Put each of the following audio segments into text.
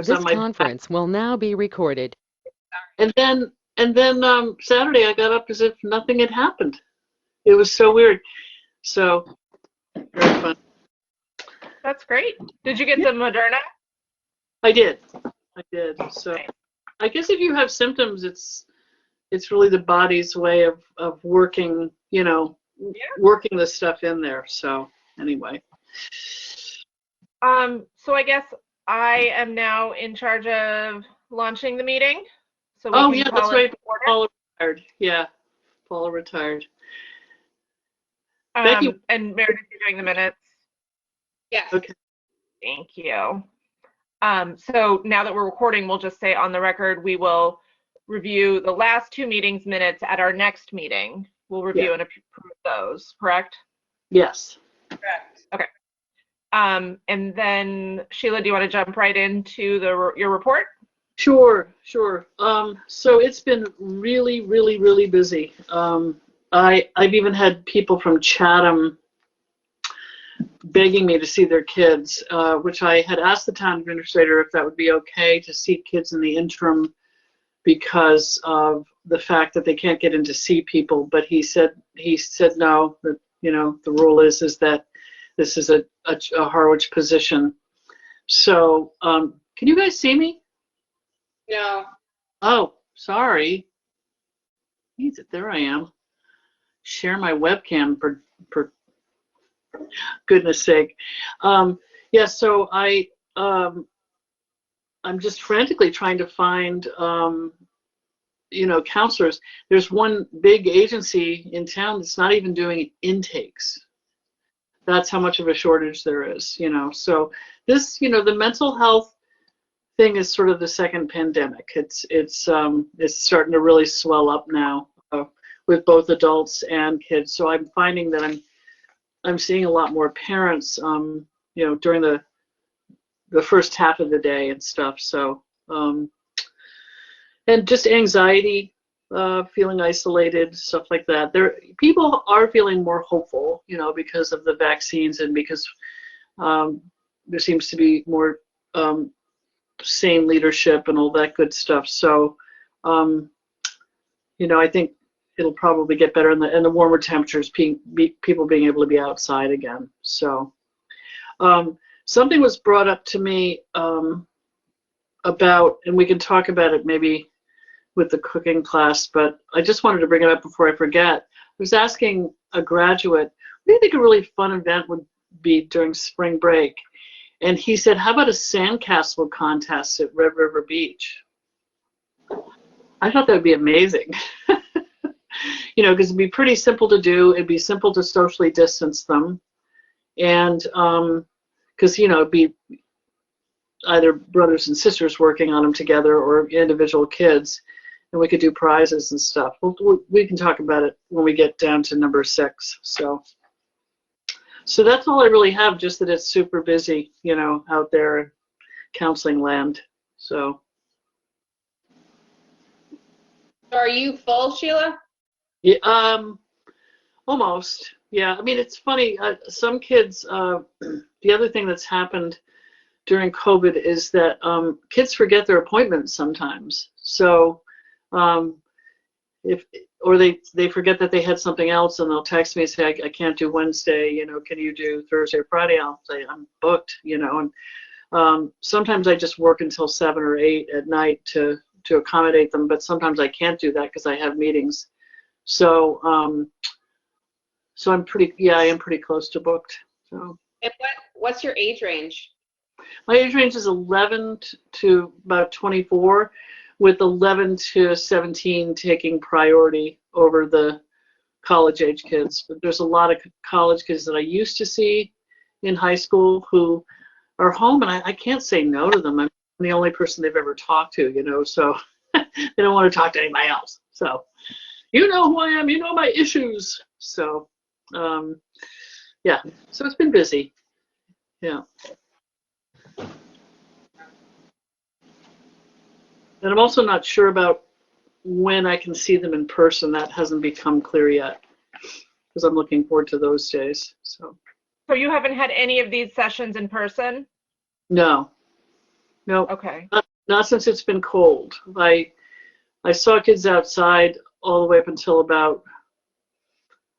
This conference will now be recorded. And then Saturday I got up as if nothing had happened. It was so weird. So very fun. That's great. Did you get the Moderna? I did. So I guess if you have symptoms, it's really the body's way of working, working the stuff in there. So anyway. So I guess I am now in charge of launching the meeting. So we can that's right. Paula retired. Yeah, Paula retired. And Meredith, you're doing the minutes? Yes. Okay. Thank you. So now that we're recording, we'll just say on the record, we will review the last 2 meetings minutes at our next meeting. We'll review and approve those, correct? Yes. Correct. Okay. And then Sheila, do you want to jump right into your report? Sure. So it's been really, really, really busy. I've even had people from Chatham begging me to see their kids, which I had asked the town administrator if that would be okay to see kids in the interim because of the fact that they can't get in to see people. But he said no, that the rule is that this is a Harwich position. So can you guys see me? No. Oh, sorry. There I am. Share my webcam for goodness sake. So I'm just frantically trying to find counselors. There's one big agency in town that's not even doing intakes. That's how much of a shortage there is, So this, the mental health thing is sort of the second pandemic. It's starting to really swell up now with both adults and kids. So I'm finding that I'm seeing a lot more parents, during the first half of the day and stuff. So and just anxiety, feeling isolated, stuff like that. People are feeling more hopeful, because of the vaccines and because there seems to be more sane leadership and all that good stuff. So, I think it'll probably get better in the warmer temperatures, people being able to be outside again. So, something was brought up to me about, and we can talk about it maybe with the cooking class, but I just wanted to bring it up before I forget. I was asking a graduate, what do you think a really fun event would be during spring break? And he said, how about a sandcastle contest at Red River Beach? I thought that would be amazing. Because it'd be pretty simple to do. It'd be simple to socially distance them. And because, it'd be either brothers and sisters working on them together or individual kids. And we could do prizes and stuff. We can talk about it when we get down to number 6. So that's all I really have, just that it's super busy, out there in counseling land. So. Are you full, Sheila? Yeah, almost. Yeah, I mean, it's funny. Some kids, the other thing that's happened during COVID is that kids forget their appointments sometimes. So they forget that they had something else, and they'll text me and say, I can't do Wednesday, can you do Thursday or Friday? I'll say, I'm booked, and sometimes I just work until 7 or 8 at night to accommodate them, but sometimes I can't do that because I have meetings. So I am pretty close to booked. So. And what's your age range? My age range is 11 to about 24, with 11 to 17 taking priority over the college age kids. But there's a lot of college kids that I used to see in high school who are home, and I can't say no to them. I'm the only person they've ever talked to, so they don't want to talk to anybody else. So, you know who I am, you know my issues. So, yeah, so it's been busy. Yeah. And I'm also not sure about when I can see them in person. That hasn't become clear yet, because I'm looking forward to those days. So you haven't had any of these sessions in person? No, No, Okay. not since it's been cold. I saw kids outside all the way up until about,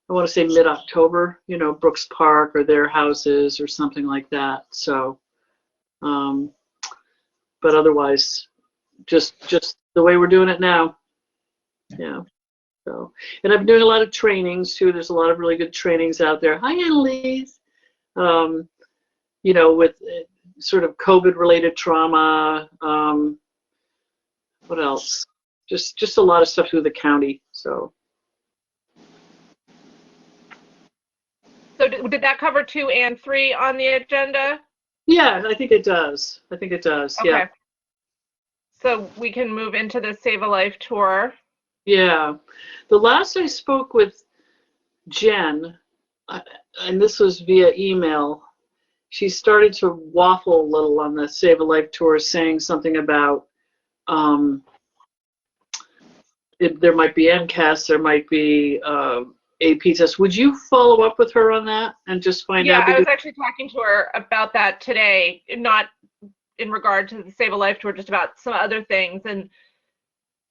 I want to say mid-October, Brooks Park or their houses or something like that. So, but otherwise, just the way we're doing it now. Yeah. So, and I'm doing a lot of trainings too. There's a lot of really good trainings out there. Hi, Annalise. With sort of COVID-related trauma. What else? Just a lot of stuff through the county. So did that cover 2 and 3 on the agenda? yeah, I think it does. Okay. Yeah. So we can move into the Save a Life tour. Yeah. The last I spoke with Jen, and this was via email, she started to waffle a little on the Save a Life tour, saying something about there might be MCAS, there might be AP tests. Would you follow up with her on that and just find out? Yeah, I was actually talking to her about that today, not in regard to the Save a Life tour, just about some other things. And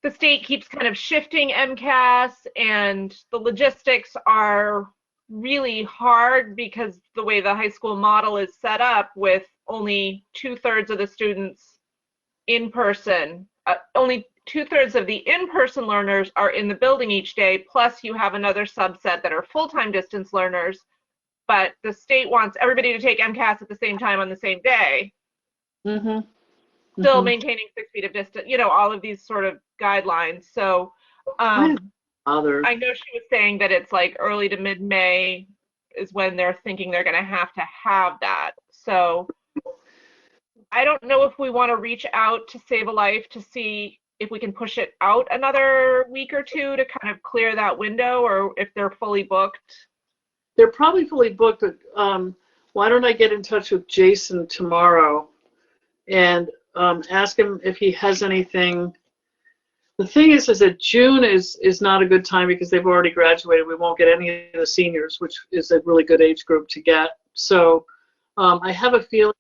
the state keeps kind of shifting MCAS, and the logistics are really hard because the way the high school model is set up, with only 2/3 of the students in person, only 2/3 of the in-person learners are in the building each day, plus you have another subset that are full-time distance learners, but the state wants everybody to take MCAS at the same time on the same day. Mm-hmm. Still maintaining 6 feet of distance, all of these sort of guidelines. So I know she was saying that it's like early to mid-May is when they're thinking they're going to have that. So I don't know if we want to reach out to Save a Life to see if we can push it out another week or two to kind of clear that window, or if they're fully booked. They're probably fully booked, but why don't I get in touch with Jason tomorrow and ask him if he has anything. The thing is that June is not a good time because they've already graduated. We won't get any of the seniors, which is a really good age group to get. So I have a feeling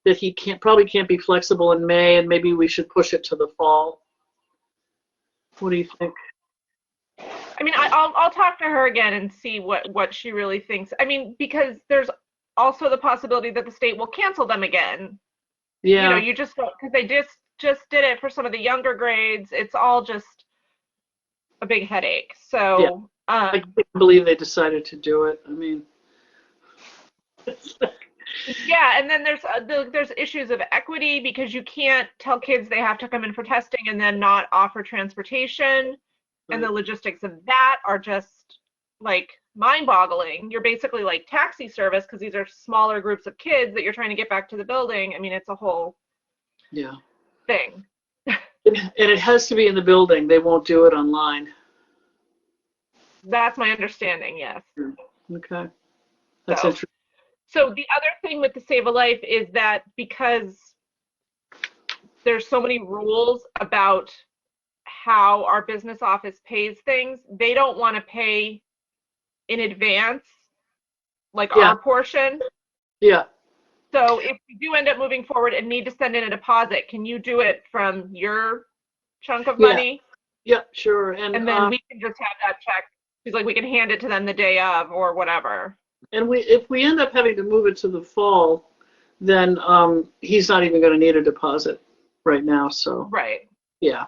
that he probably can't be flexible in May, and maybe we should push it to the fall. What do you think? I mean, I'll talk to her again and see what she really thinks. I mean, because there's also the possibility that the state will cancel them again. Yeah. You just don't, because they just did it for some of the younger grades. It's all just a big headache. So yeah. I can't believe they decided to do it. I mean, yeah, and then there's issues of equity, because you can't tell kids they have to come in for testing and then not offer transportation. And the logistics of that are just like mind-boggling. You're basically like taxi service, because these are smaller groups of kids that you're trying to get back to the building. I mean, it's a whole thing. And it has to be in the building. They won't do it online. That's my understanding, yes. Okay. That's interesting. So the other thing with the Save a Life is that because there's so many rules about how our business office pays things, they don't want to pay in advance, like our portion. Yeah. So if we do end up moving forward and need to send in a deposit, can you do it from your chunk of money? Yeah, sure. And then we can just have that check. She's like, we can hand it to them the day of or whatever. And if we end up having to move it to the fall, then he's not even going to need a deposit right now. So right. Yeah.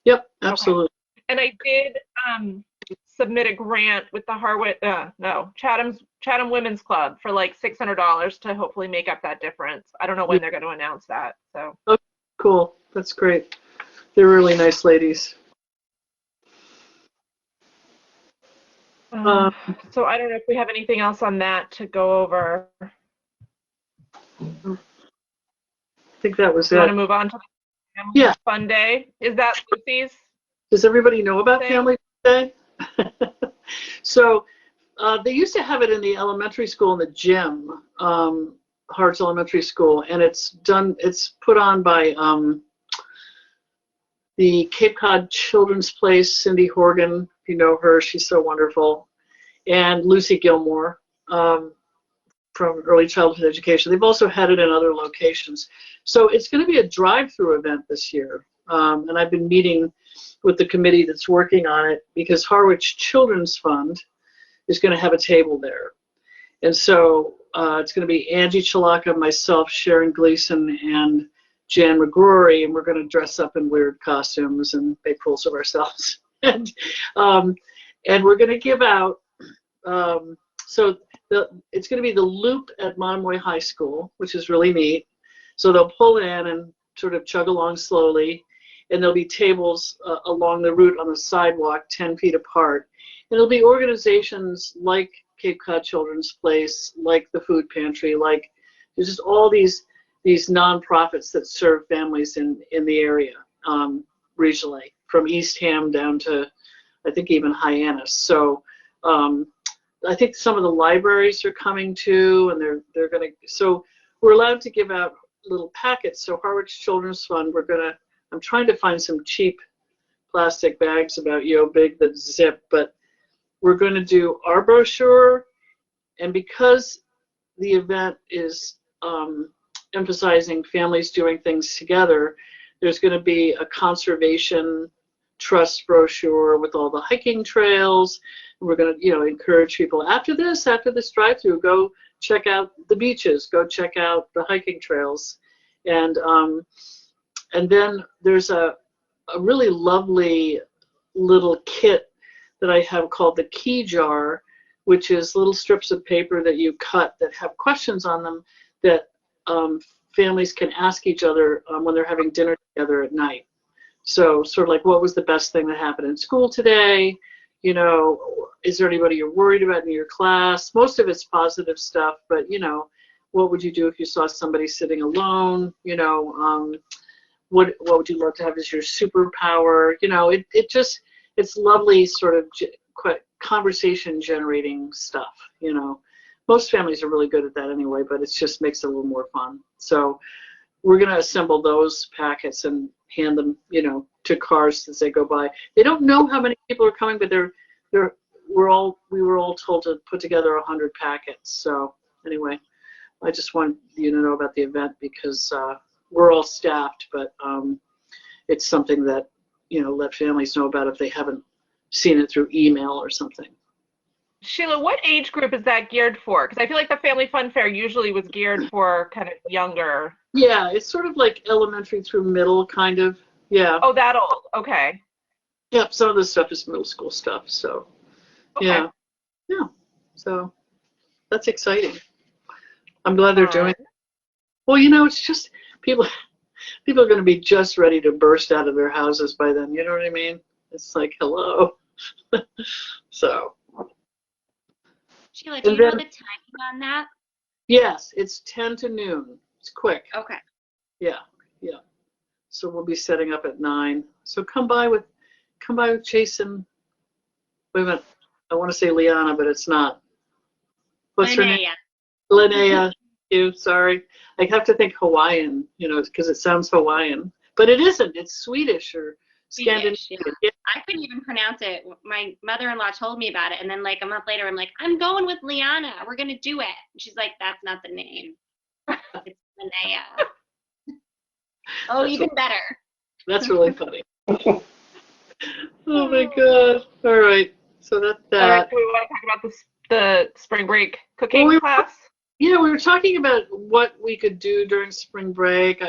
Yep. Absolutely. Okay. And I did submit a grant with the Harwich, Chatham Women's Club for like $600 to hopefully make up that difference. I don't know when they're going to announce that. So. Okay, cool. That's great. They're really nice ladies. So I don't know if we have anything else on that to go over. I think that was You it. want to move on to the Family Fun Day? Is that Lucy's? Does everybody know about Family Fun Day? So they used to have it in the elementary school in the gym, Harwich Elementary School, and it's put on by the Cape Cod Children's Place, Cindy Horgan, if you know her, she's so wonderful, and Lucy Gilmore from Early Childhood Education. They've also had it in other locations. So it's going to be a drive-through event this year. And I've been meeting with the committee that's working on it because Harwich Children's Fund is going to have a table there. And so it's going to be Angie Chalaka, myself, Sharon Gleason, and Jan McGrory, and we're going to dress up in weird costumes and make fools of ourselves. and we're going to give out, it's going to be the loop at Monomoy High School, which is really neat. So they'll pull in and sort of chug along slowly, and there'll be tables along the route on the sidewalk 10 feet apart. And it'll be organizations like Cape Cod Children's Place, like the Food Pantry, like there's just all these nonprofits that serve families in the area regionally, from East Ham down to I think even Hyannis. So I think some of the libraries are coming too, and they're going to. So we're allowed to give out little packets. So Harwich Children's Fund, I'm trying to find some cheap plastic bags about big that zip, but we're going to do our brochure, and because the event is emphasizing families doing things together, there's going to be a conservation trust brochure with all the hiking trails. We're going to, encourage people after this drive-through, go check out the beaches, go check out the hiking trails, and then there's a really lovely little kit that I have called the Key Jar, which is little strips of paper that you cut that have questions on them that families can ask each other when they're having dinner together at night. So sort of like, what was the best thing that happened in school today? Is there anybody you're worried about in your class? Most of it's positive stuff, but what would you do if you saw somebody sitting alone? What would you love to have as your superpower? It's lovely sort of conversation generating stuff. Most families are really good at that anyway, but it just makes it a little more fun. So we're going to assemble those packets and hand them, to cars as they go by. They don't know how many people are coming, but we were all told to put together 100 packets. So anyway, I just want you to know about the event because we're all staffed, but it's something that, let families know about if they haven't seen it through email or something. Sheila, what age group is that geared for? Because I feel like the Family Fun Fair usually was geared for kind of younger. Yeah, it's sort of like elementary through middle, kind of. Yeah. Oh, that old. Okay. Yep, some of the stuff is middle school stuff, so Okay. yeah. So that's exciting. I'm glad they're doing it. Well, it's just people are going to be just ready to burst out of their houses by then. You know what I mean? It's like, hello. So. Sheila, do you know the timing on that? Yes, it's 10 to noon. It's quick. Okay. Yeah. So we'll be setting up at 9. So come by with Jason. Wait a minute. I want to say Liana, but it's not. What's her name? Linnea. You. Sorry. I have to think Hawaiian, because it sounds Hawaiian, but it isn't. It's Swedish or Scandinavian. Yeah. I couldn't even pronounce it. My mother-in-law told me about it, and then like a month later, I'm like, I'm going with Liana. We're gonna do it. And she's like, that's not the name. It's Linnea. Oh, even better. That's really funny. Oh my God. All right. So that's that. All right, so we want to talk about the spring break cooking class? Yeah, we were talking about what we could do during spring break.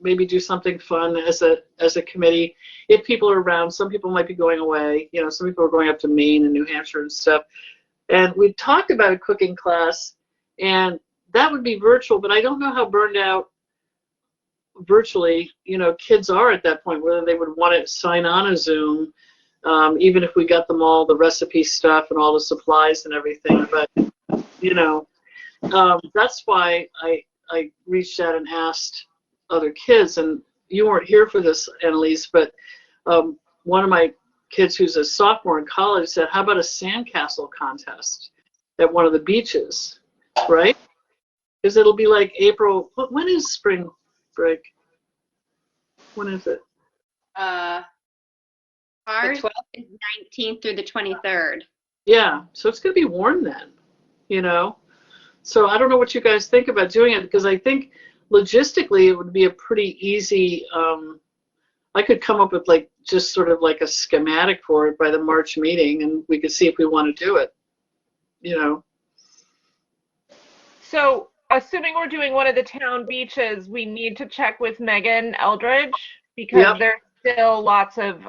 Maybe do something fun as a committee. If people are around, some people might be going away. Some people are going up to Maine and New Hampshire and stuff. And we talked about a cooking class, and that would be virtual, but I don't know how burned out virtually, kids are at that point, whether they would want to sign on a Zoom, even if we got them all the recipe stuff and all the supplies and everything. But, that's why I reached out and asked other kids, and you weren't here for this, Annalise, but one of my kids who's a sophomore in college said, how about a sandcastle contest at one of the beaches, right? Because it'll be like April. When is spring break? When is it? Ours The 12th? is 19th through the 23rd. Yeah, so it's going to be warm then, So I don't know what you guys think about doing it, because I think logistically, it would be a pretty easy, I could come up with like just sort of like a schematic for it by the March meeting, and we could see if we want to do it, you know. So, assuming we're doing one of the town beaches, we need to check with Megan Eldridge because Yep. there's still lots of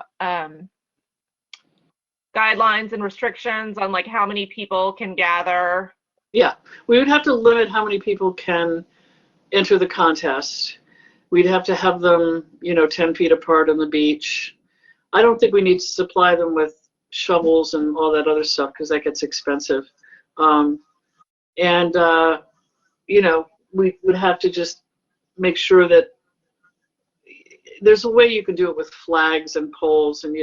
guidelines and restrictions on like how many people can gather. Yeah, we would have to limit how many people can enter the contest. We'd have to have them, 10 feet apart on the beach. I don't think we need to supply them with shovels and all that other stuff because that gets expensive. And we would have to just make sure that there's a way you can do it with flags and poles and,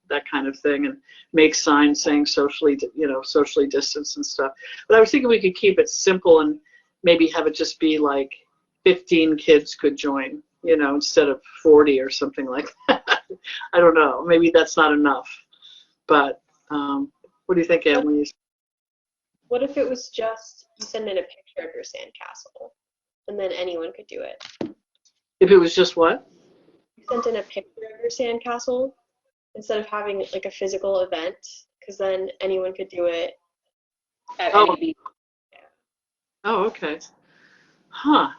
that kind of thing, and make signs saying socially distanced and stuff. But I was thinking we could keep it simple and maybe have it just be like 15 kids could join, instead of 40 or something like that. I don't know. Maybe that's not enough. But what do you think, Annalise? What if it was just you send in a picture of your sandcastle and then anyone could do it? If it was just what? You sent in a picture of your sandcastle instead of having like a physical event, because then anyone could do it at any beach. Oh, okay. Huh.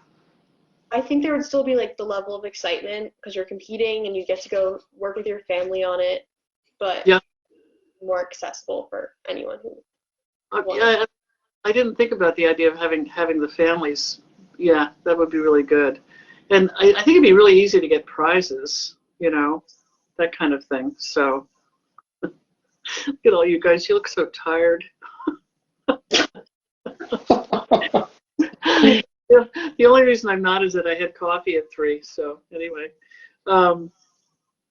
I think there would still be like the level of excitement because you're competing and you get to go work with your family on it, but Yeah. more accessible for anyone who. Yeah, I didn't think about the idea of having the families. Yeah, that would be really good. And I think it'd be really easy to get prizes, that kind of thing. So, look at all you guys. You look so tired. The only reason I'm not is that I had coffee at 3. So anyway,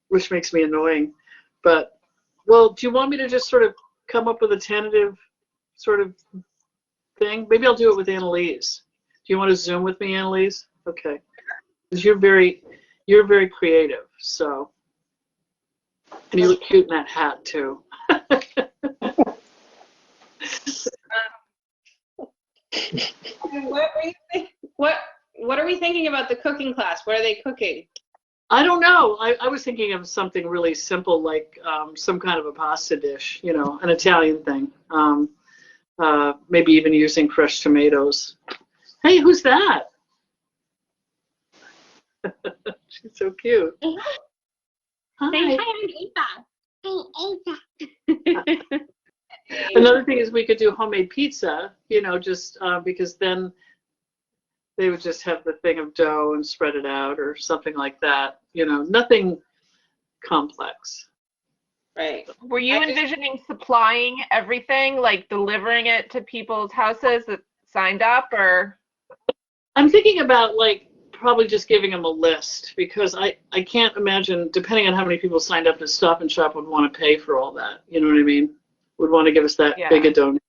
which makes me annoying. But, well, do you want me to just sort of come up with a tentative sort of thing? Maybe I'll do it with Annalise. Do you want to Zoom with me, Annalise? Okay. Because you're very creative. So, and you look cute in that hat too. What are we thinking about the cooking class? What are they cooking? I don't know. I was thinking of something really simple, like some kind of a pasta dish, an Italian thing. Maybe even using fresh tomatoes. Hey, who's that? She's so cute. Say Hi. hi, I'm Ava. Another thing is we could do homemade pizza, just because then they would just have the thing of dough and spread it out or something like that. Nothing complex. Right. Were you envisioning supplying everything, like delivering it to people's houses that signed up, or? I'm thinking about like probably just giving them a list, because I can't imagine, depending on how many people signed up, to Stop and Shop would want to pay for all that. You know what I mean? Would want to give us that big a donation.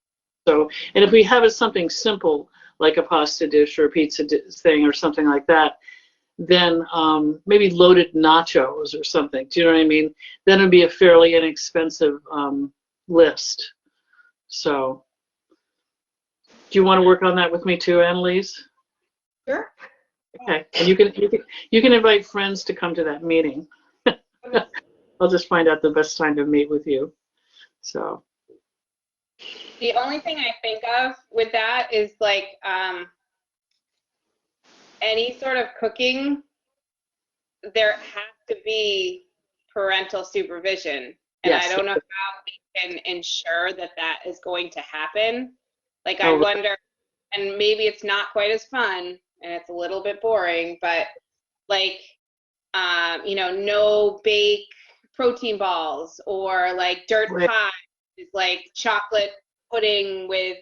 So, and if we have it something simple like a pasta dish or a pizza thing or something like that, then maybe loaded nachos or something. Do you know what I mean? Then it'd be a fairly inexpensive list. So, do you want to work on that with me too, Annalise? Sure. Okay, and you can invite friends to come to that meeting. I'll just find out the best time to meet with you. So. The only thing I think of with that is like any sort of cooking, there has to be parental supervision. And Yes. I don't know how we can ensure that that is going to happen. Like, Oh, I right. wonder, and maybe it's not quite as fun and it's a little bit boring, but like, no bake protein balls, or like dirt Right. pie is like chocolate pudding with,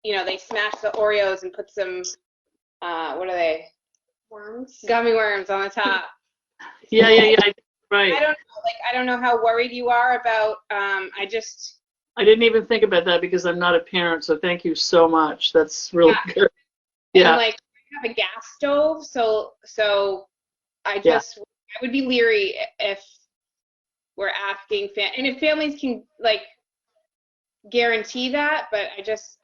they smash the Oreos and put some, what are they? Worms. Gummy worms on the top. Yeah, right. I don't know how worried you are about, I didn't even think about that because I'm not a parent, so thank you so much. That's really good. Yeah. And like, I have a gas stove, so I would be leery if we're asking, and if families can like guarantee that, but I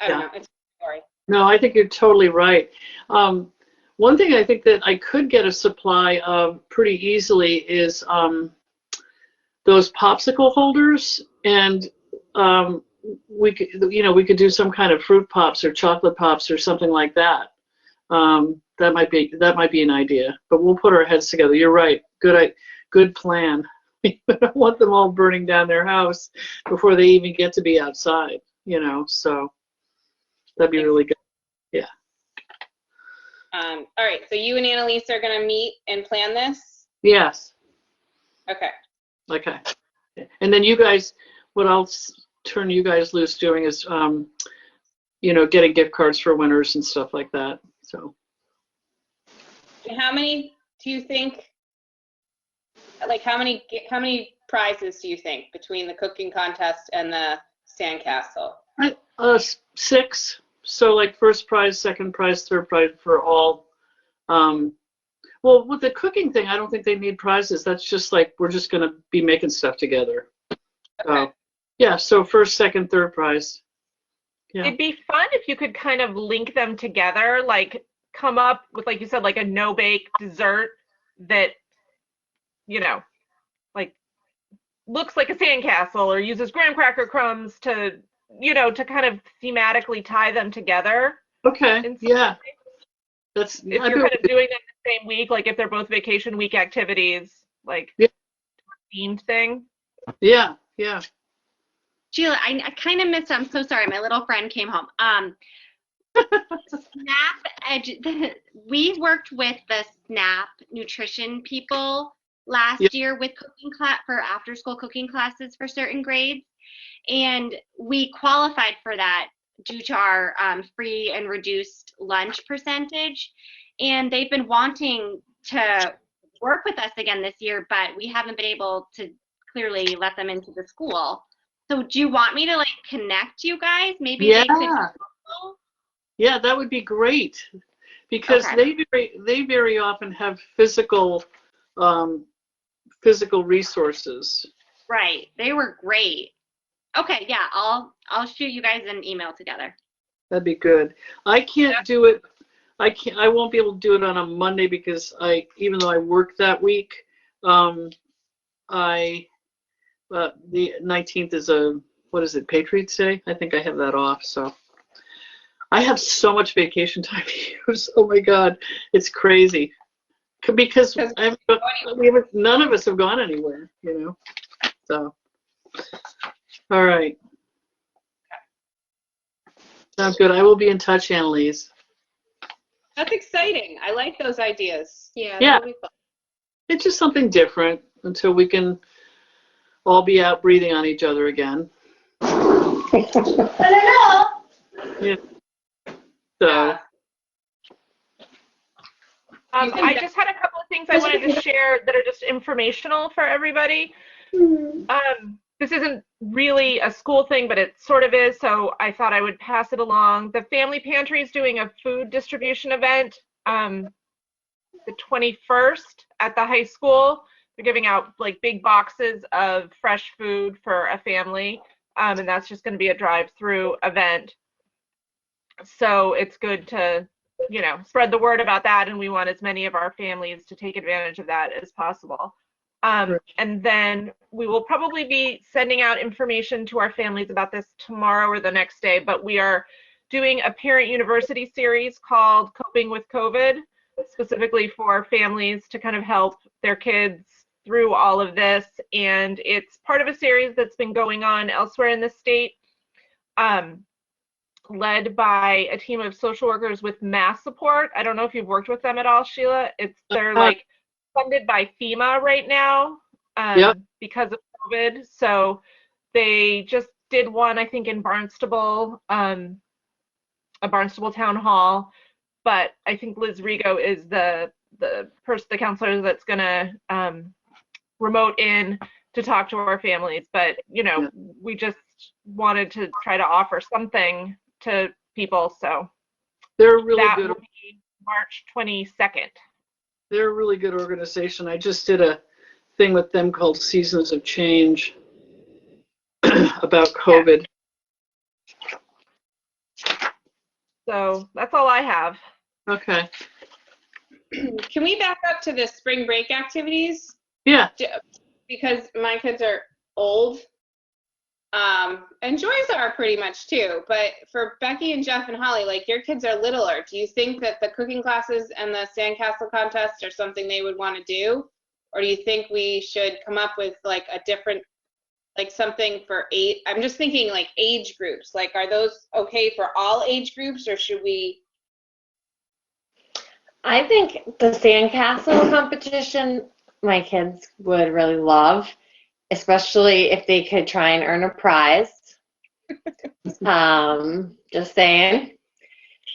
don't know. It's sorry. No, I think you're totally right. One thing I think that I could get a supply of pretty easily is those popsicle holders, and we could, we could do some kind of fruit pops or chocolate pops or something like that. That might be an idea, but we'll put our heads together. You're right. Good plan. We don't want them all burning down their house before they even get to be outside, so that'd be really good. Yeah. All right, so you and Annalise are gonna meet and plan this? Yes. Okay. Okay. And then you guys, what I'll turn you guys loose doing is, getting gift cards for winners and stuff like that. So. And how many do you think, like how many prizes do you think between the cooking contest and the sandcastle? 6. So like first prize, second prize, third prize for all. Well, with the cooking thing, I don't think they need prizes. That's just like we're just going to be making stuff together. Okay. Yeah, so first, second, third prize. Yeah. It'd be fun if you could kind of link them together, like come up with, like you said, like a no-bake dessert that, like looks like a sandcastle or uses graham cracker crumbs to, to kind of thematically tie them together. Okay. Yeah. If you're kind of doing them the same week, like if they're both vacation week activities, like themed thing. Yeah. Yeah. Sheila, I kind of missed. I'm so sorry. My little friend came home. We worked with the SNAP nutrition people last year with cooking class for after school cooking classes for certain grades, and we qualified for that due to our free and reduced lunch percentage. And they've been wanting to work with us again this year, but we haven't been able to clearly let them into the school. So do you want me to like connect you guys? Maybe they could. Yeah, that would be great, because they very often have physical resources. Right. They were great. Okay, yeah, I'll shoot you guys an email together. That'd be good. I can't do it. I won't be able to do it on a Monday because even though I work that week, the 19th is what is it, Patriots Day? I think I have that off, so. I have so much vacation time to use. Oh my God, it's crazy. Because none of us have gone anywhere, So, all right. Sounds good. I will be in touch, Annalise. That's exciting. I like those ideas. Yeah, Yeah. that'll be fun. It's just something different until we can all be out breathing on each other again. I don't know. Yeah. So. I just had a couple of things I wanted to share that are just informational for everybody. This isn't really a school thing, but it sort of is, so I thought I would pass it along. The Family Pantry is doing a food distribution event the 21st at the high school. They're giving out like big boxes of fresh food for a family, and that's just going to be a drive-through event. So it's good to, spread the word about that, and we want as many of our families to take advantage of that as possible. And then we will probably be sending out information to our families about this tomorrow or the next day, but we are doing a parent university series called Coping with COVID, specifically for families to kind of help their kids through all of this. And it's part of a series that's been going on elsewhere in the state, led by a team of social workers with mass support. I don't know if you've worked with them at all, Sheila. They're like funded by FEMA right now because of COVID. So they just did one, I think, in Barnstable, a Barnstable town hall. But I think Liz Rigo is the counselor that's going to remote in to talk to our families. But we just wanted to try to offer something to people. So they're really that good. Will be March 22nd. They're a really good organization. I just did a thing with them called Seasons of Change about COVID. So that's all I have. Okay. Can we back up to the spring break activities? Yeah. Because my kids are old. And Joy's are pretty much too. But for Becky and Jeff and Holly, like your kids are littler. Do you think that the cooking classes and the sandcastle contest are something they would want to do? Or do you think we should come up with like a different, like something for I'm just thinking like age groups. Like, are those okay for all age groups, or should we? I think the sandcastle competition my kids would really love, especially if they could try and earn a prize. Just saying.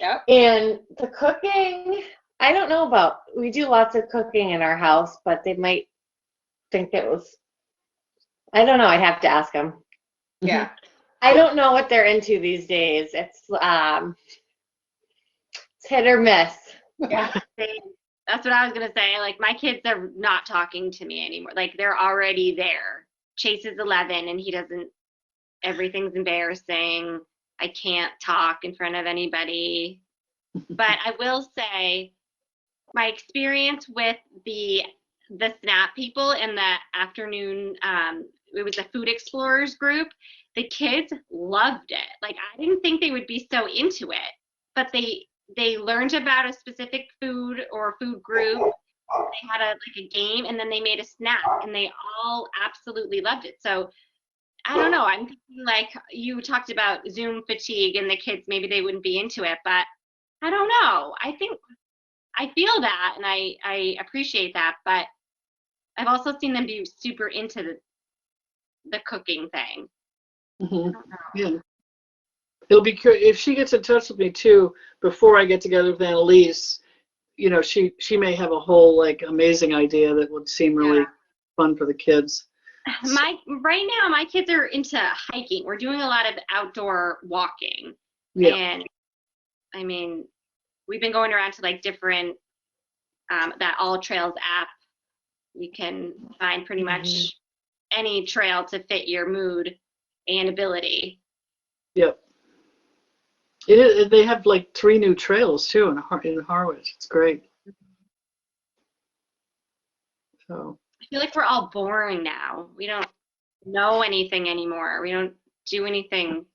Yep. And the cooking, I don't know about, we do lots of cooking in our house, but they might think it was, I don't know, I'd have to ask them. Yeah. I don't know what they're into these days. It's hit or miss. Yeah. That's what I was gonna say. Like my kids are not talking to me anymore. Like they're already there. Chase is 11 and he doesn't. Everything's embarrassing. I can't talk in front of anybody. But I will say, my experience with the SNAP people in the afternoon, it was a Food Explorers group. The kids loved it. Like I didn't think they would be so into it, but they learned about a specific food or food group. They had a game, and then they made a snack, and they all absolutely loved it. So I don't know. I'm thinking like you talked about Zoom fatigue, and the kids maybe they wouldn't be into it, but I don't know. I think I feel that, and I appreciate that, but I've also seen them be super into the cooking thing. Mm-hmm. Yeah. It'll be curious if she gets in touch with me too before I get together with Annalise. You know, she may have a whole like amazing idea that would seem really fun for the kids. Right now my kids are into hiking. We're doing a lot of outdoor walking. Yeah. And I mean, we've been going around to like different that All Trails app. You can find pretty much any trail to fit your mood and ability. Yep. It is, they have like 3 new trails too in Harwich. It's great. So I feel like we're all boring now. We don't know anything anymore. We don't do anything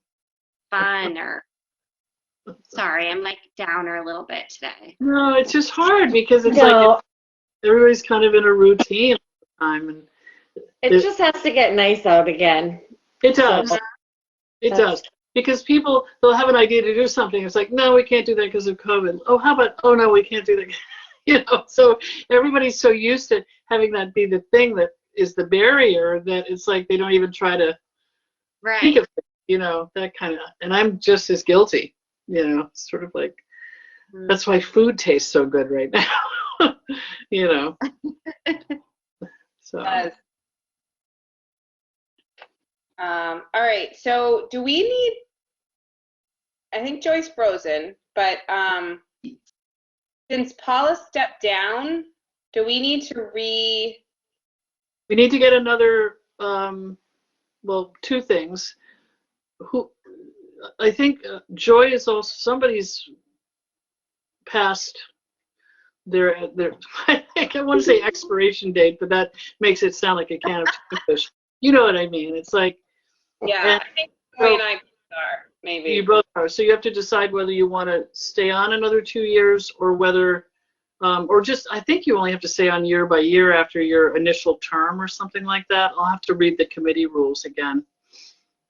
fun or. Sorry, I'm like downer a little bit today. no, it's just hard because it's like everybody's kind of in a routine all the time, and it just has to get nice out again. it does. It does. Because people, they'll have an idea to do something. It's like, no, we can't do that because of COVID. Oh, how about, oh, no, we can't do that. You know, so everybody's so used to having that be the thing that is the barrier that it's like they don't even try to think of it, you know, that kind of, and I'm just as guilty, you know, sort of like, that's why food tastes so good right now, you know. So. All right, so do we need, I think Joy's frozen, but since Paula stepped down, do we need to We need to get another, well, 2 things. I think Joy is also, somebody's past their I want to say expiration date, but that makes it sound like a can of fish. You know what I mean? It's like, yeah, I think Joy and I are, maybe. You both are. So you have to decide whether you want to stay on another 2 years or whether, or just, I think you only have to stay on year by year after your initial term or something like that. I'll have to read the committee rules again.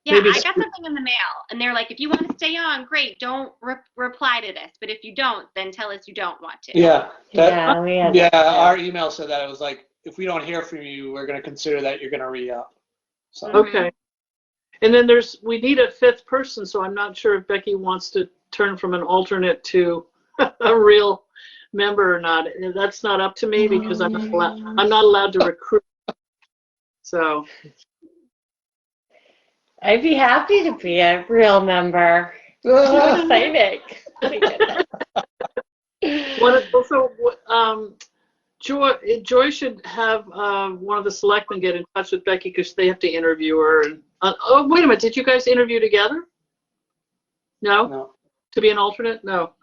Yeah, I got something in the mail, and they're like, if you want to stay on, great, don't reply to this. But if you don't, then tell us you don't want to. Yeah. Our email said that. It was like, if we don't hear from you, we're going to consider that you're going to re-up. So. Okay. And then we need a 5th person, so I'm not sure if Becky wants to turn from an alternate to a real member or not. That's not up to me because I'm not allowed to recruit. So. I'd be happy to be a real member. So exciting. Joy should have one of the selectmen get in touch with Becky because they have to interview her. And oh, wait a minute, did you guys interview together? No? No. To be an alternate? No.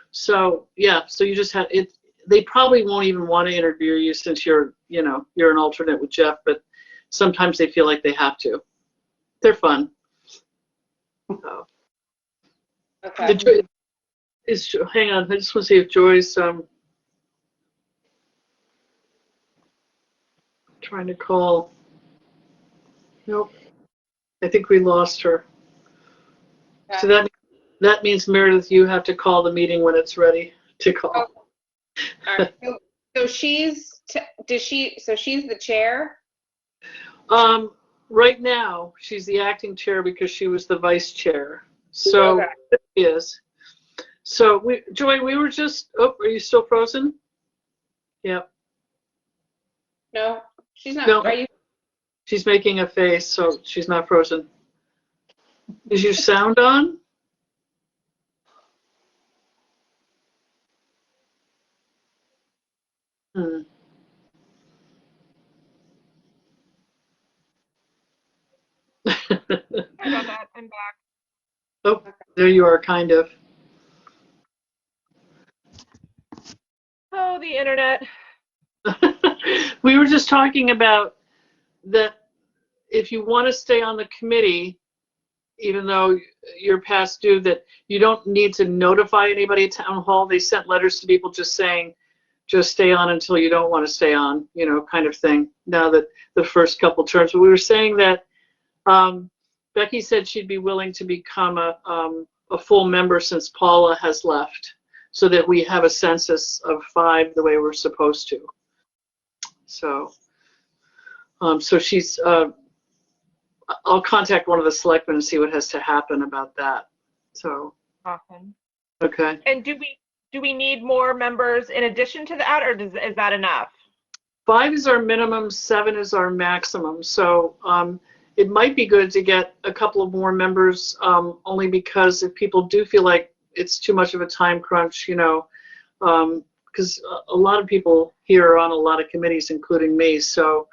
So yeah, so you just had it. they probably won't even want to interview you since you're an alternate with Jeff, but sometimes they feel like they have to. They're fun. So, Okay. hang on, I just want to see if Joy's trying to call. Nope. I think we lost her. Okay. So that means, Meredith, you have to call the meeting when it's ready to call. Oh. All right. So she's the chair? Right now, she's the acting chair because she was the vice chair. So Okay. she is. So Joy, we were just. Oh, are you still frozen? Yep. No, she's not. No. Are you? She's making a face, so she's not frozen. Is your sound on? Hmm. Sorry about that. I'm back. Oh, there you are, kind of. Oh, the internet. We were just talking about that if you want to stay on the committee, even though you're past due, that you don't need to notify anybody at town hall. They sent letters to people just saying, just stay on until you don't want to stay on, kind of thing. Now that the first couple terms, but we were saying that Becky said she'd be willing to become a full member since Paula has left, so that we have a census of 5 the way we're supposed to. So, so she's. I'll contact one of the selectmen and see what has to happen about that. So. Awesome. Okay. And do we need more members in addition to that, or is that enough? 5 is our minimum, 7 is our maximum. So it might be good to get a couple of more members, only because if people do feel like it's too much of a time crunch, because a lot of people here are on a lot of committees, including me. So,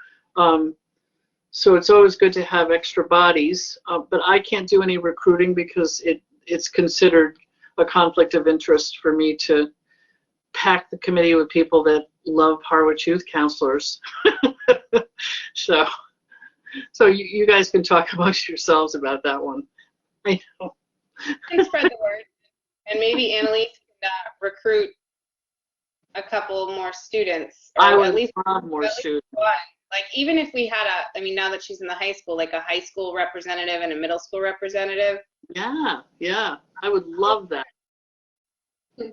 so it's always good to have extra bodies, but I can't do any recruiting because it's considered a conflict of interest for me to pack the committee with people that love Harwich youth counselors. So you guys can talk amongst yourselves about that one. I know. Can spread the word, and maybe Annalise can recruit a couple more students, or I would at least love more students. one. Like, even if we had now that she's in the high school, like a high school representative and a middle school representative. Yeah, I would love that.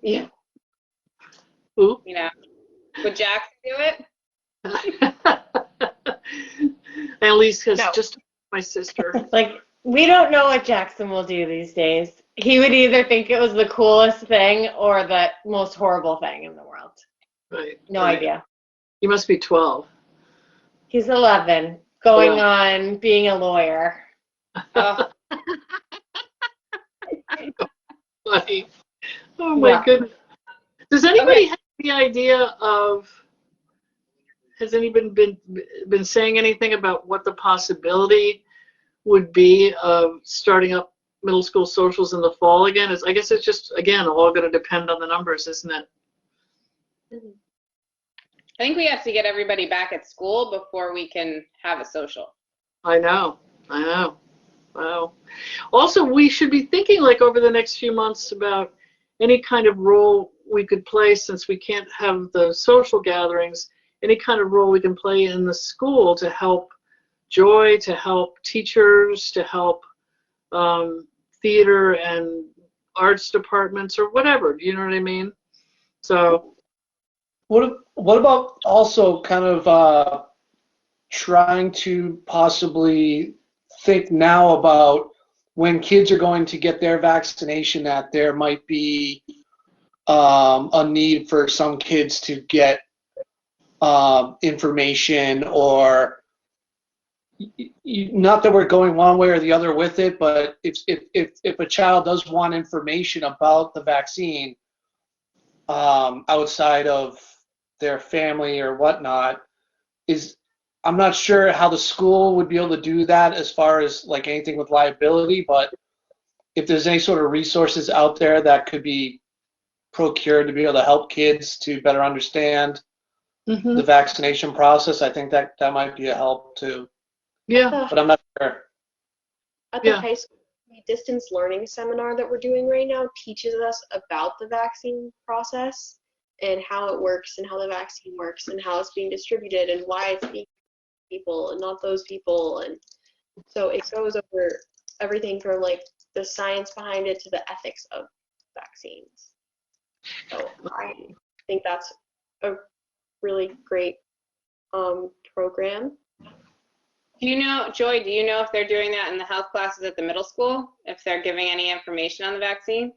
Yeah. Who? Would Jackson do it? Annalise has No. just my sister. Like, we don't know what Jackson will do these days. He would either think it was the coolest thing or the most horrible thing in the world. Right. No right. idea. You must be 12. He's 11, going Oh. on being a lawyer. Oh, Funny. Oh my Yeah. goodness. Does anybody Okay. have the idea of? Has anyone been saying anything about what the possibility would be of starting up middle school socials in the fall again? I guess it's just, again, all going to depend on the numbers, isn't it? I think we have to get everybody back at school before we can have a social. I know. Wow. Also, we should be thinking, like, over the next few months about any kind of role we could play, since we can't have the social gatherings, any kind of role we can play in the school to help Joy, to help teachers, to help theater and arts departments or whatever. Do you know what I mean? So. What about also kind of trying to possibly think now about when kids are going to get their vaccination, that there might be a need for some kids to get information, or not that we're going one way or the other with it, but if a child does want information about the vaccine outside of their family or whatnot, I'm not sure how the school would be able to do that as far as like anything with liability, but if there's any sort of resources out there that could be procured to be able to help kids to better understand the vaccination process, I think that might be a help too. Yeah. But I'm not sure. At the Yeah. high school, the distance learning seminar that we're doing right now teaches us about the vaccine process and how it works and how the vaccine works and how it's being distributed and why it's being people and not those people. And so it goes over everything from like the science behind it to the ethics of vaccines. So I think that's a really great program. Do you know, Joy, do you know if they're doing that in the health classes at the middle school? If they're giving any information on the vaccine?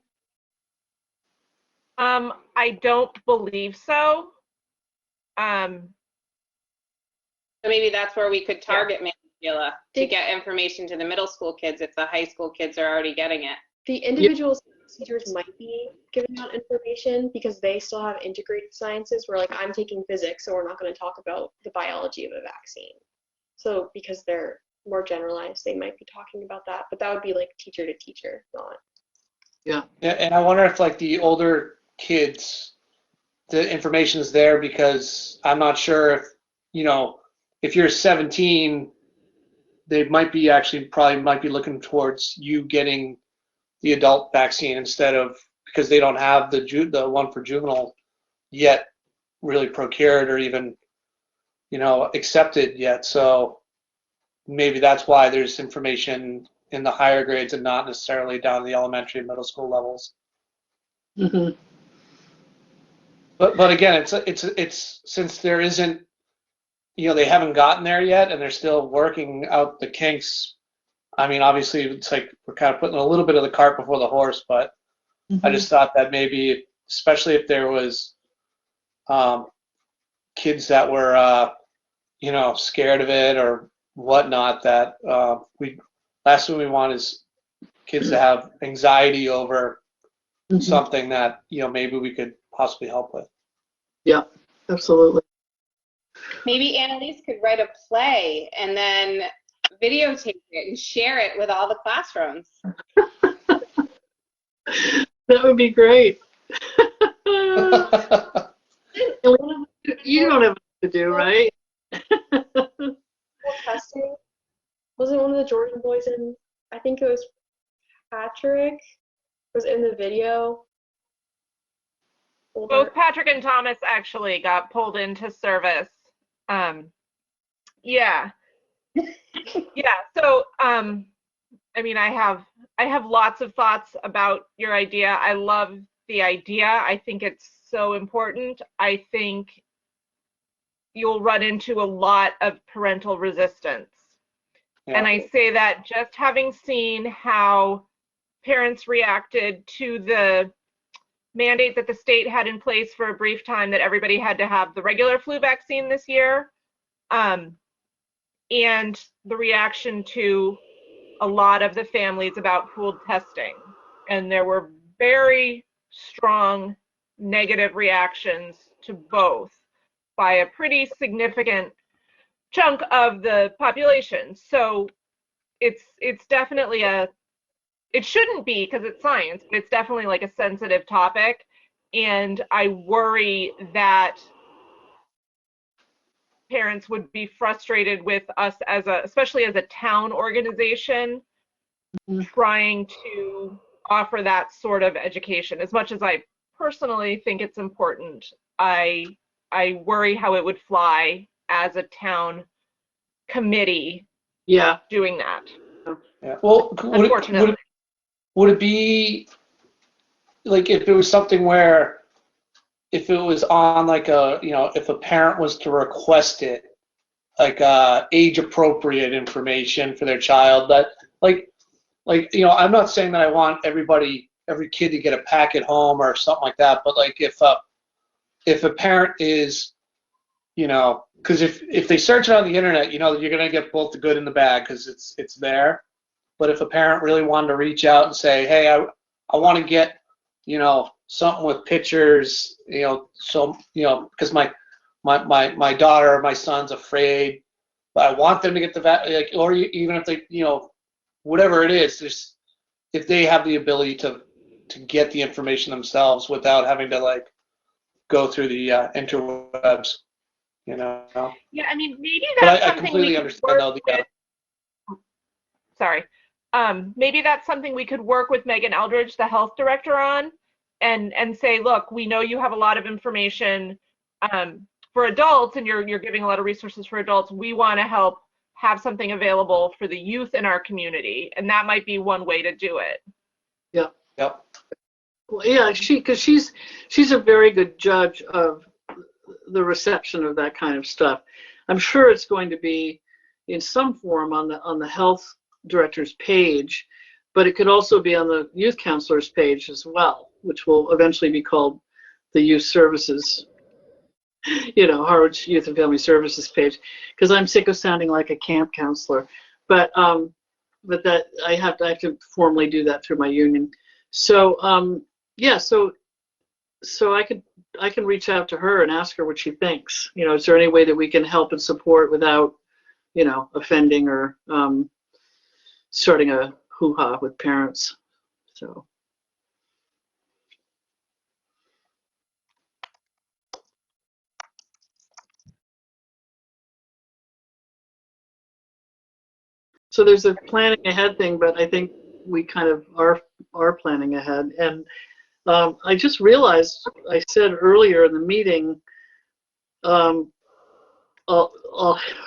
I don't believe so. So maybe that's where we could target Sheila, to get information to the middle school kids if the high school kids are already getting it. The individual teachers might be giving out information because they still have integrated sciences where like I'm taking physics, so we're not going to talk about the biology of a vaccine. So because they're more generalized, they might be talking about that, but that would be like teacher to teacher, not. Yeah. And I wonder if like the older kids, the information is there, because I'm not sure if, if you're 17, they might be probably might be looking towards you getting the adult vaccine instead of, because they don't have the one for juvenile yet really procured or even, accepted yet. So maybe that's why there's information in the higher grades and not necessarily down in the elementary and middle school levels. Mm-hmm. But again, it's since there isn't, they haven't gotten there yet and they're still working out the kinks. I mean, obviously it's like we're kind of putting a little bit of the cart before the horse, but I just thought that maybe, especially if there was kids that were, scared of it or whatnot, that last thing we want is kids to have anxiety over something that, maybe we could possibly help with. Yeah, absolutely. Maybe Annalise could write a play and then videotape it and share it with all the classrooms. That would be great. You don't have to do, right? Testing. Wasn't one of the Georgian boys in, I think it was Patrick, was in the video? Both Patrick and Thomas actually got pulled into service. Yeah. Yeah. So, I mean, I have lots of thoughts about your idea. I love the idea. I think it's so important. I think you'll run into a lot of parental resistance. Yeah. And I say that just having seen how parents reacted to the mandate that the state had in place for a brief time that everybody had to have the regular flu vaccine this year, and the reaction to a lot of the families about pooled testing. And there were very strong negative reactions to both by a pretty significant chunk of the population. So it's definitely it shouldn't be because it's science, but it's definitely like a sensitive topic. And I worry that parents would be frustrated with us especially as a town organization, trying to offer that sort of education. As much as I personally think it's important, I worry how it would fly as a town committee doing that. Yeah. Well, unfortunately. Would it be like if it was something where if it was on like if a parent was to request it, like age appropriate information for their child, that I'm not saying that I want every kid to get a pack at home or something like that, but like if a parent is, because if they search it on the internet, you're going to get both the good and the bad because it's there. But if a parent really wanted to reach out and say, hey, I want to get, something with pictures, so, because my daughter or my son's afraid, but I want them to get the vaccine, or even if they, whatever it is, if they have the ability to to get the information themselves without having to like go through the interwebs, you know. Yeah, I mean, maybe But that's I something completely we could understand work though. with. Sorry. Maybe that's something we could work with Megan Eldridge, the health director, on, and say, look, we know you have a lot of information for adults, and you're giving a lot of resources for adults. We want to help have something available for the youth in our community, and that might be one way to do it. Yeah. Yep. Well, yeah, because she's a very good judge of the reception of that kind of stuff. I'm sure it's going to be in some form on the health director's page, but it could also be on the youth counselor's page as well, which will eventually be called the youth services, Harwich Youth and Family Services page, because I'm sick of sounding like a camp counselor. But that I have to formally do that through my union. So yeah, so I can reach out to her and ask her what she thinks. Is there any way that we can help and support without, offending or starting a hoo-ha with parents? So there's a planning ahead thing, but I think we kind of are planning ahead. And I just realized I said earlier in the meeting,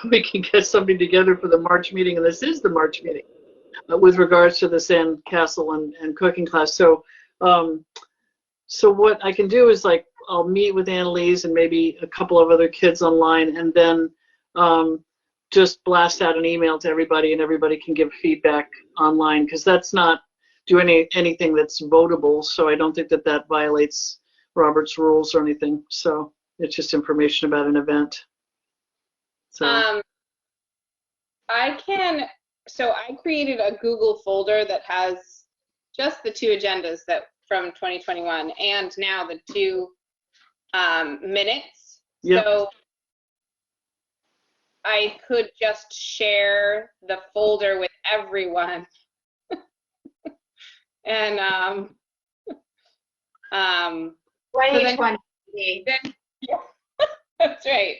we can get something together for the March meeting, and this is the March meeting with regards to the sand castle and cooking class. So what I can do is I'll meet with Annalise and maybe a couple of other kids online, and then just blast out an email to everybody, and everybody can give feedback online, because that's not doing anything that's votable. So I don't think that violates Robert's rules or anything. So it's just information about an event. So I created a Google folder that has just the 2 agendas from 2021 and now the 2 minutes. Yep. So I could just share the folder with everyone. And 2020. That's right.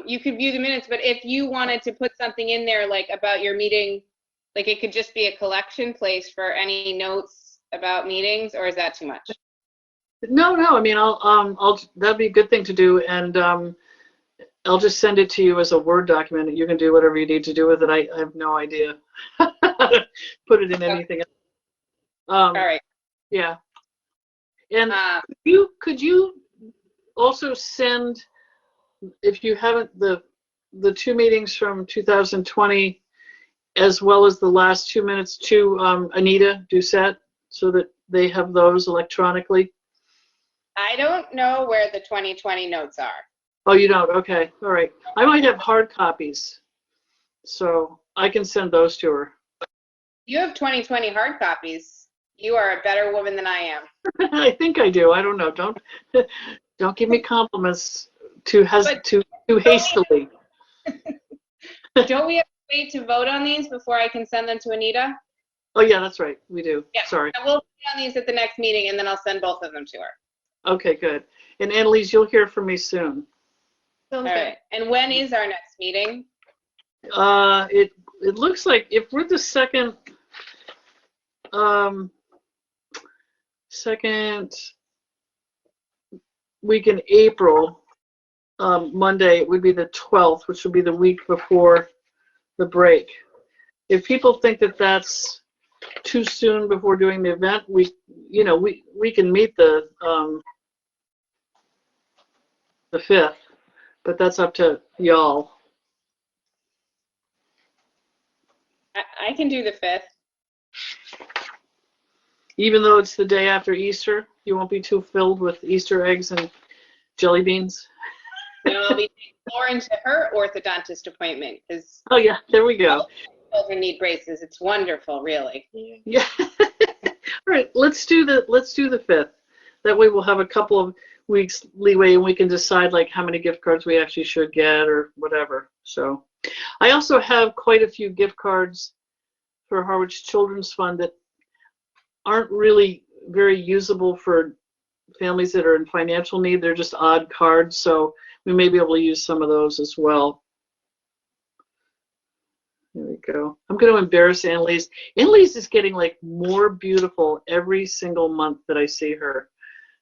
You could view the minutes, but if you wanted to put something in there like about your meeting, like it could just be a collection place for any notes about meetings, or is that too much? No. I mean, that'd be a good thing to do, and I'll just send it to you as a Word document. You can do whatever you need to do with it. I have no idea how to put it in anything else. All right. Yeah. And could you also send, if you haven't, the 2 meetings from 2020, as well as the last 2 minutes to Anita Doucette, so that they have those electronically? I don't know where the 2020 notes are. Oh, you don't? Okay. All right. I might have hard copies, so I can send those to her. You have 2020 hard copies. You are a better woman than I am. I think I do. I don't know. Don't give me compliments too hastily. Don't we have to wait to vote on these before I can send them to Anita? Oh yeah, that's right. We do. Yeah. Sorry. We'll vote on these at the next meeting, and then I'll send both of them to her. Okay, good. And Annalise, you'll hear from me soon. All right. And when is our next meeting? It looks like if we're the second week in April, Monday, it would be the 12th, which would be the week before the break. If people think that that's too soon before doing the event, we can meet the 5th, but that's up to y'all. I can do the 5th. Even though it's the day after Easter, you won't be too filled with Easter eggs and jelly beans? No, I'll be taking Lauren to her orthodontist appointment, because Oh yeah, there we go. children need braces. It's wonderful, really. Yeah. All right, let's do the 5th. That way we'll have a couple of weeks leeway, and we can decide like how many gift cards we actually should get or whatever. So I also have quite a few gift cards for Harwich Children's Fund that aren't really very usable for families that are in financial need. They're just odd cards, so we may be able to use some of those as well. There we go. I'm going to embarrass Annalise. Annalise is getting like more beautiful every single month that I see her.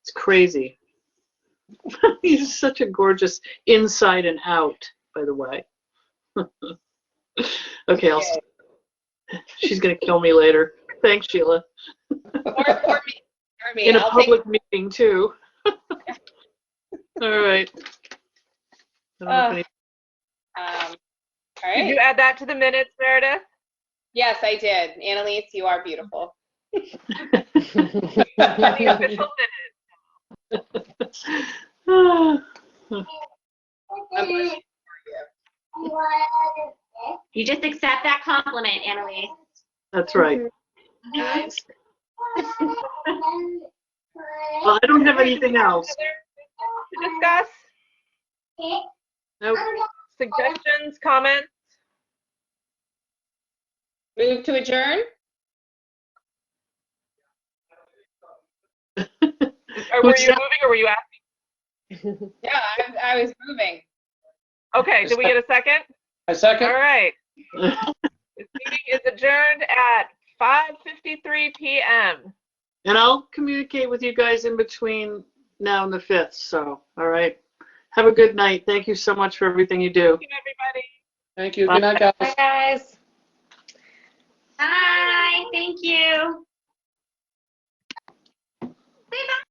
It's crazy. She's such a gorgeous inside and out, by the way. Okay, she's going to kill me later. Thanks, Sheila. Or me. In a I'll public meeting, too. All right. I don't know if any- all Did you right. add that to the minutes, Meredith? Yes, I did. Annalise, you are beautiful. The official minutes. You just accept that compliment, Annalise. That's right. Guys. Well, I don't have anything else. To discuss? Nope. Suggestions, comments? Move to adjourn? Or were you moving or were you asking? Yeah, I was moving. Okay, did we get a second? A second? All right. This meeting is adjourned at 5:53 p.m. And I'll communicate with you guys in between now and the 5th. So, all right. Have a good night. Thank you so much for everything you do. Thank you, everybody. Thank you. Good night, guys. Bye, guys. Bye. Thank you. Say bye.